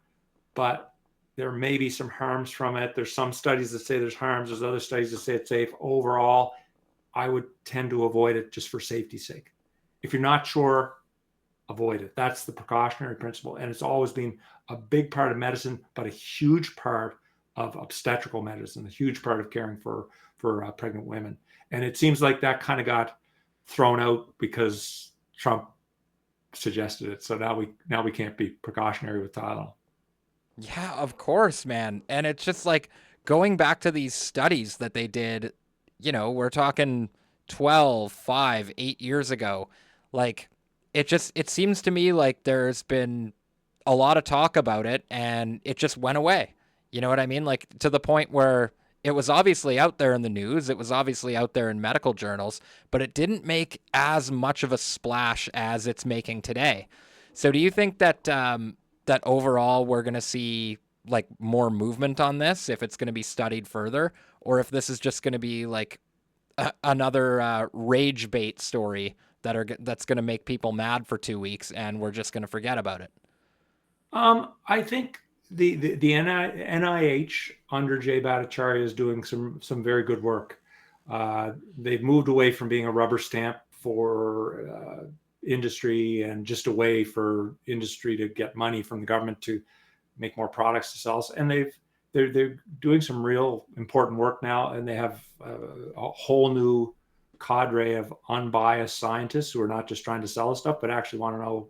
but there may be some harms from it. There's some studies that say there's harms. There's other studies that say it's safe. Overall, I would tend to avoid it just for safety's sake. If you're not sure, avoid it. That's the precautionary principle. And it's always been a big part of medicine, but a huge part of obstetrical medicine, a huge part of caring for pregnant women. And it seems like that kind of got thrown out because Trump suggested it. So now we can't be precautionary with Tylenol. Yeah, of course, man. And it's just like going back to these studies that they did, we're talking 12, 5, 8 years ago. Like, it seems to me like there's been a lot of talk about it and it just went away. You know what I mean? Like, to the point where it was obviously out there in the news, it was obviously out there in medical journals, but it didn't make as much of a splash as it's making today. So do you think that that overall we're going to see like more movement on this, if it's going to be studied further, or if this is just going to be like another rage bait story that's going to make people mad for 2 weeks and we're just going to forget about it? I think the NIH under Jay Bhattacharya is doing some very good work. They've moved away from being a rubber stamp for industry and just a way for industry to get money from the government to make more products to sell. And they're doing some real important work now, and they have a whole new cadre of unbiased scientists who are not just trying to sell us stuff, but actually want to know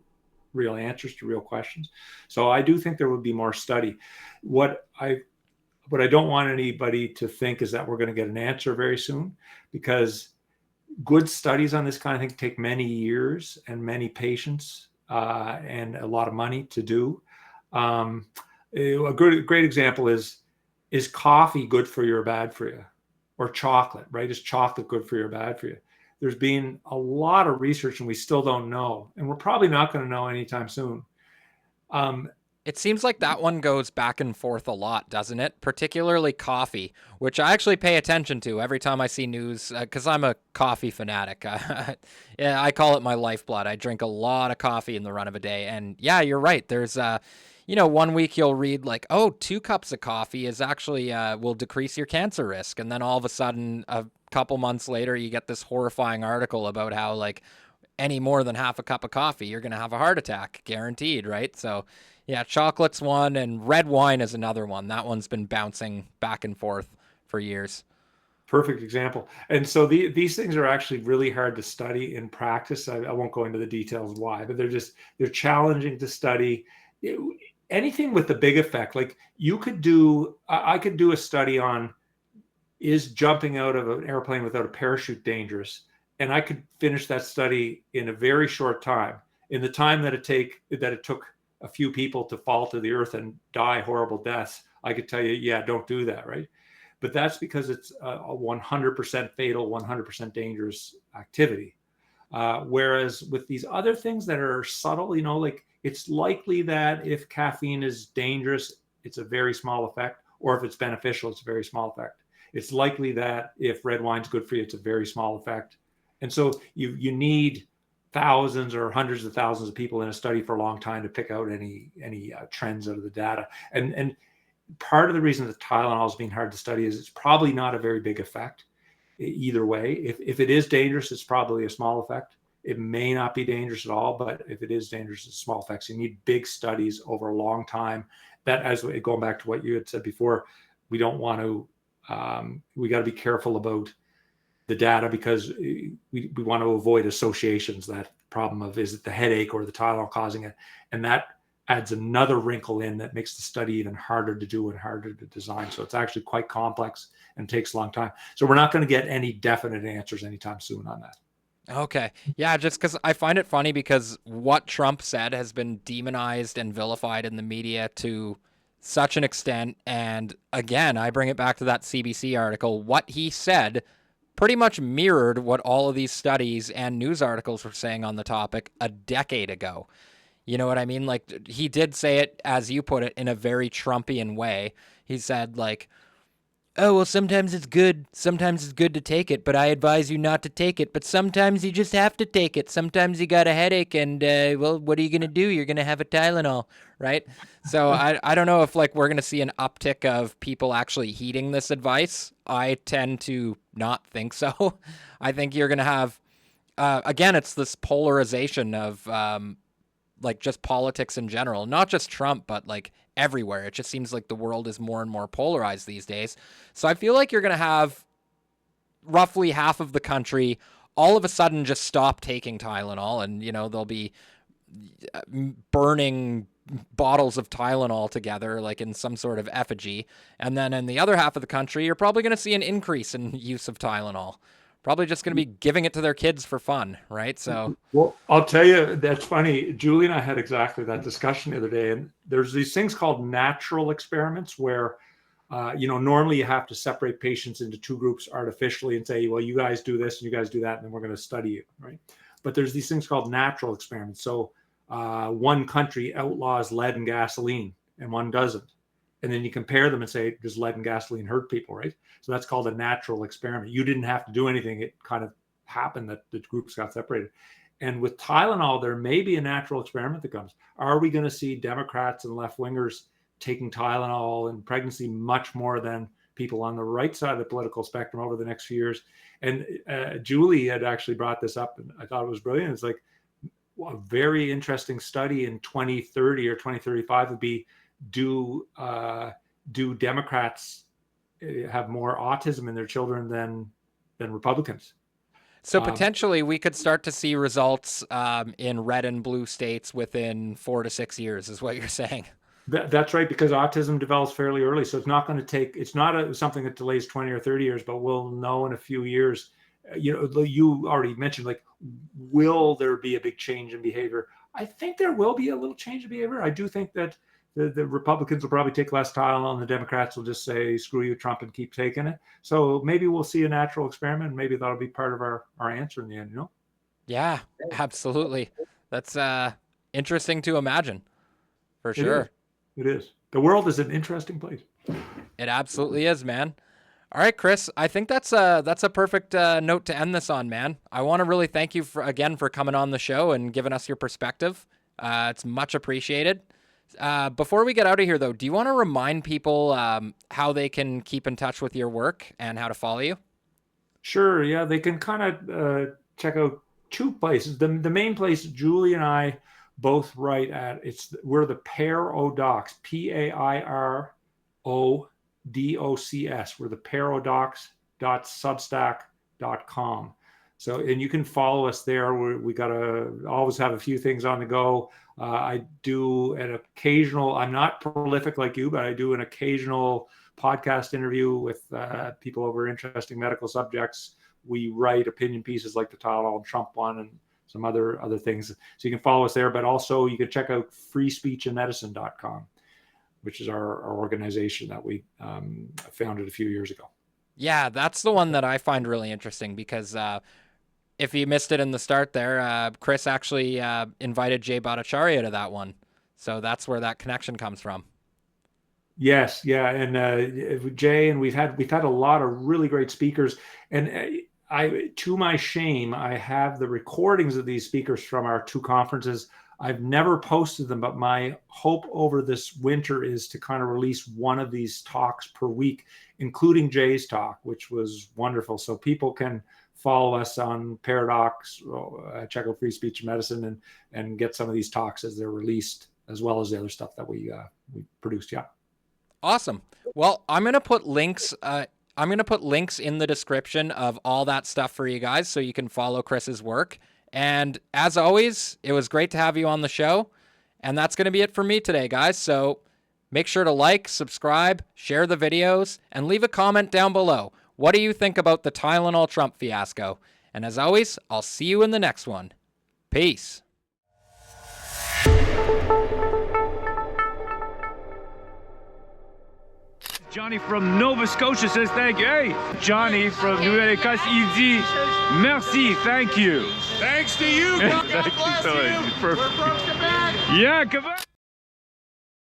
real answers to real questions. So I do think there would be more study. What I don't want anybody to think is that we're going to get an answer very soon, because good studies on this kind of thing take many years and many patients and a lot of money to do. A great example is coffee good for you or bad for you? Or chocolate, right? Is chocolate good for you or bad for you? There's been a lot of research and we still don't know. And we're probably not going to know anytime soon. It seems like that one goes back and forth a lot, doesn't it? Particularly coffee, which I actually pay attention to every time I see news because I'm a coffee fanatic. Yeah, I call it my lifeblood. I drink a lot of coffee in the run of a day. And yeah, you're right. There's, one week you'll read like, oh, 2 cups of coffee is actually will decrease your cancer risk. And then all of a sudden, a couple months later, you get this horrifying article about how like any more than half a cup of coffee, you're going to have a heart attack, guaranteed, right? So, yeah, chocolate's one, and red wine is another one. That one's been bouncing back and forth for years. Perfect example. And so these things are actually really hard to study in practice. I won't go into the details why, but they're challenging to study. Anything with the big effect, like I could do a study on, is jumping out of an airplane without a parachute dangerous? And I could finish that study in a very short time. In the time that it took a few people to fall to the earth and die horrible deaths, I could tell you, yeah, don't do that, right? But that's because it's a 100% fatal, 100% dangerous activity. Whereas with these other things that are subtle, like it's likely that if caffeine is dangerous, it's a very small effect, or if it's beneficial, it's a very small effect. It's likely that if red wine's good for you, it's a very small effect. And so you need thousands or hundreds of thousands of people in a study for a long time to pick out any trends out of the data. And part of the reason that Tylenol is being hard to study is it's probably not a very big effect either way. If it is dangerous, it's probably a small effect. It may not be dangerous at all, but if it is dangerous, it's small effects. You need big studies over a long time. That, as going back to what you had said before, we don't want to. We got to be careful about the data because we want to avoid associations. That problem of, is it the headache or the Tylenol causing it, and that adds another wrinkle in that makes the study even harder to do and harder to design. So it's actually quite complex and takes a long time. So we're not going to get any definite answers anytime soon on that. Okay. Yeah, just because I find it funny because what Trump said has been demonized and vilified in the media to such an extent. And again, I bring it back to that CBC article. What he said pretty much mirrored what all of these studies and news articles were saying on the topic a decade ago. You know what I mean? Like, he did say it, as you put it, in a very Trumpian way. He said, like, oh, well, sometimes it's good to take it, but I advise you not to take it. But sometimes you just have to take it. Sometimes you got a headache, and, well, what are you going to do? You're going to have a Tylenol, right? So I don't know if, like, we're going to see an uptick of people actually heeding this advice. I tend to not think so. I think you're going to have, again, it's this polarization of, like, just politics in general, not just Trump, but like everywhere. It just seems like the world is more and more polarized these days. So I feel like you're going to have roughly half of the country all of a sudden just stop taking Tylenol, and, they'll be burning bottles of Tylenol together, like in some sort of effigy. And then in the other half of the country, you're probably going to see an increase in use of Tylenol. Probably just going to be giving it to their kids for fun, right? So, Well, I'll tell you, that's funny. Julie and I had exactly that discussion the other day. And there's these things called natural experiments where, normally you have to separate patients into two groups artificially and say, well, you guys do this and you guys do that, and then we're going to study you, right? But there's these things called natural experiments. So one country outlaws lead and gasoline and one doesn't. And then you compare them and say, does lead and gasoline hurt people, right? So that's called a natural experiment. You didn't have to do anything. It kind of happened that the groups got separated. And with Tylenol, there may be a natural experiment that comes. Are we going to see Democrats and left wingers taking Tylenol in pregnancy much more than people on the right side of the political spectrum over the next few years? And Julie had actually brought this up, and I thought it was brilliant. It's like a very interesting study in 2030 or 2035 would be, do Democrats have more autism in their children than Republicans? So potentially we could start to see results in red and blue states within 4 to 6 years, is what you're saying. That's right, because autism develops fairly early, so it's not going to take. It's not something that delays 20 or 30 years, but we'll know in a few years. You already mentioned, like, will there be a big change in behavior? I think there will be a little change in behavior. I do think that the Republicans will probably take less Tylenol, and the Democrats will just say, screw you, Trump, and keep taking it. So maybe we'll see a natural experiment. Maybe that'll be part of our answer in the end, Yeah, absolutely. That's interesting to imagine, for It is. sure. It is. The world is an interesting place. It absolutely is, man. All right, Chris, I think that's a perfect note to end this on, man. I want to really thank you again for coming on the show and giving us your perspective. It's much appreciated. Before we get out of here, though, do you want to remind people how they can keep in touch with your work and how to follow you? Sure. Yeah, they can kind of check out two places. The main place, Julie and I both write at, we're the Pairodocs, Pairodocs. We're the Pairodocs.substack.com. So, and you can follow us there. We got to always have a few things on the go. I do an occasional, I'm not prolific like you, but I do an occasional podcast interview with people over interesting medical subjects. We write opinion pieces like the Tylenol and Trump one and some other things. So you can follow us there, but also you can check out freespeechandmedicine.com, which is our organization that we founded a few years ago. Yeah, that's the one that I find really interesting because if you missed it in the start there, Chris actually invited Jay Bhattacharya to that one. So that's where that connection comes from. Yes, yeah, and Jay, and we've had a lot of really great speakers, and to my shame, I have the recordings of these speakers from our two conferences. I've never posted them, but my hope over this winter is to kind of release one of these talks per week, including Jay's talk, which was wonderful. So people can follow us on Pairodocs, check out Free Speech and Medicine, and get some of these talks as they're released, as well as the other stuff that we produced. Yeah. Awesome. Well, I'm gonna put links in the description of all that stuff for you guys, so you can follow Chris's work. And as always, it was great to have you on the show. And that's going to be it for me today, guys. So make sure to like, subscribe, share the videos, and leave a comment down below. What do you think about the Tylenol Trump fiasco? And as always, I'll see you in the next one. Peace. Johnny from Nova Scotia says thank you. Hey, Johnny from Nouvelle-Écosse, il dit merci, thank you. Thanks to you. Thank you so much. Perfect. Yeah, come on.